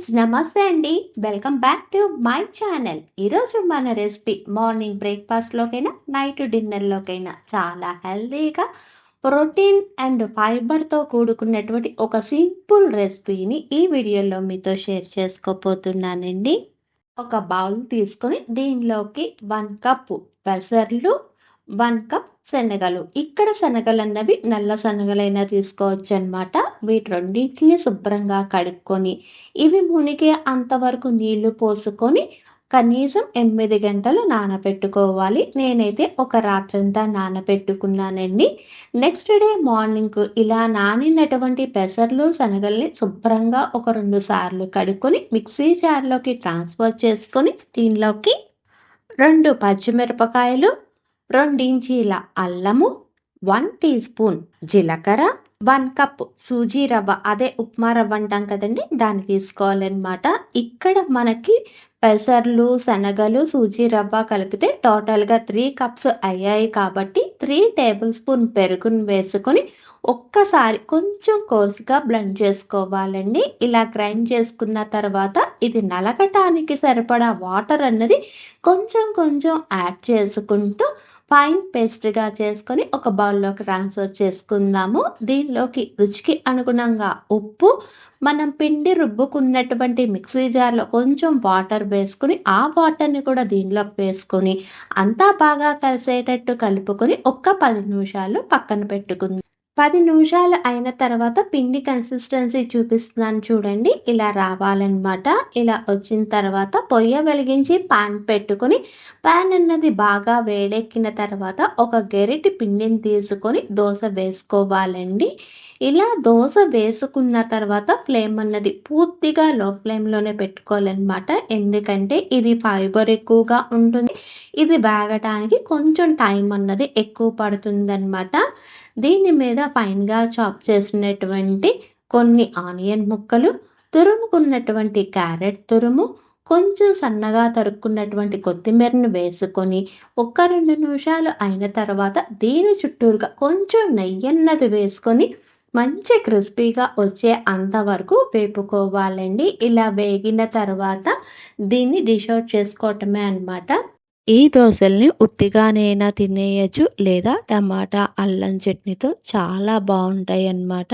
Friends నమస్తే అండి. Welcome back to my channel. ఈరోజు మన రెసిపీ మార్నింగ్ బ్రేక్ఫాస్ట్లోకైనా నైట్ డిన్నర్లోకైనా చాలా హెల్తీగా ప్రోటీన్ అండ్ ఫైబర్తో కూడుకున్నటువంటి ఒక సింపుల్ రెసిపీని ఈ వీడియోలో మీతో షేర్ చేసుకోబోతున్నానండి. ఒక బౌల్ తీసుకొని దీనిలోకి 1 కప్పు పెసర్లు, 1 కప్ శనగలు. ఇక్కడ శనగలన్నవి నల్ల శనగలైనా తీసుకోవచ్చనమాట. వీటి రెండింటిని శుభ్రంగా కడుక్కొని, ఇవి మునిగే అంతవరకు నీళ్లు పోసుకొని కనీసం 8 గంటలు నానబెట్టుకోవాలి. నేనైతే ఒక రాత్రంతా నానబెట్టుకున్నానండి. నెక్స్ట్ డే మార్నింగ్‌కు ఇలా నానినటువంటి పెసర్లు, శనగల్ని శుభ్రంగా ఒక 2 సార్లు కడుక్కొని మిక్సీ జార్‌లోకి ట్రాన్స్‌ఫర్ చేసుకొని దీనిలోకి 2 పచ్చిమిరపకాయలు, 2 ఇంచీల అల్లము, 1 టీ స్పూన్ జీలకర్ర, 1 కప్ సూజీ రవ్వ అదే ఉప్మా రవ్వ అంటాం కదండీ! దాన్ని తీసుకోవాలనమాట. ఇక్కడ మనకి పెసర్లు, శనగలు, సూజీ రవ్వ కలిపితే టోటల్‌గా 3 కప్స్ అయ్యాయి కాబట్టి 3 టేబుల్ స్పూన్ పెరుగుని వేసుకొని ఒక్కసారి కొంచెం కోర్స్‌గా బ్లెండ్ చేసుకోవాలండి. ఇలా గ్రైండ్ చేసుకున్న తర్వాత ఇది నలగటానికి సరిపడా వాటర్ అన్నది కొంచెం కొంచెం యాడ్ చేసుకుంటూ ఫైన్ పేస్ట్‌గా చేసుకొని ఒక బౌల్‌లోకి ట్రాన్స్‌ఫర్ చేసుకుందాము. దీనిలోకి రుచికి అనుగుణంగా ఉప్పు, మనం పిండి రుబ్బుకున్నటువంటి మిక్సీ జార్‌లో కొంచెం వాటర్ వేసుకొని, ఆ వాటర్‌ని కూడా దీనిలోకి వేసుకొని, అంతా బాగా కలిసేటట్టు కలుపుకొని ఒక్క 10 నిమిషాలు పక్కన పెట్టుకుందాం. 10 నిమిషాలు అయిన తర్వాత పిండి కన్సిస్టెన్సీ చూపిస్తున్నాను చూడండి. ఇలా రావాలన్నమాట. ఇలా వచ్చిన తర్వాత పొయ్య వెలిగించి పాన్ పెట్టుకొని, పాన్ అన్నది బాగా వేడెక్కిన తర్వాత ఒక గెరిటి పిండిని తీసుకొని దోస వేసుకోవాలండి. ఇలా దోస వేసుకున్న తర్వాత ఫ్లేమ్ అన్నది పూర్తిగా లో ఫ్లేమ్‌లోనే పెట్టుకోవాలన్నమాట. ఎందుకంటే ఇది ఫైబర్ ఎక్కువగా ఉంటుంది. ఇది వేగటానికి కొంచెం టైం అన్నది ఎక్కువ పడుతుందన్నమాట. దీని మీద ఫైన్‌గా చాప్ చేసినటువంటి కొన్ని ఆనియన్ ముక్కలు, తురుముకున్నటువంటి క్యారెట్ తురుము, కొంచెం సన్నగా తరుక్కున్నటువంటి కొత్తిమీరను వేసుకొని, ఒక్క 2 నిమిషాలు అయిన తర్వాత దీని చుట్టూరుగా కొంచెం నెయ్యన్నది వేసుకొని, మంచి క్రిస్పీగా వచ్చే అంతవరకు వేపుకోవాలండి. ఇలా వేగిన తర్వాత దీన్ని డిష్ ఔట్ చేసుకోవటమే అనమాట. ఈ దోసల్ని ఉట్టిగానైనా తినేయొచ్చు లేదా టమాటా, అల్లం చట్నీతో చాలా బావుంటాయన్నమాట.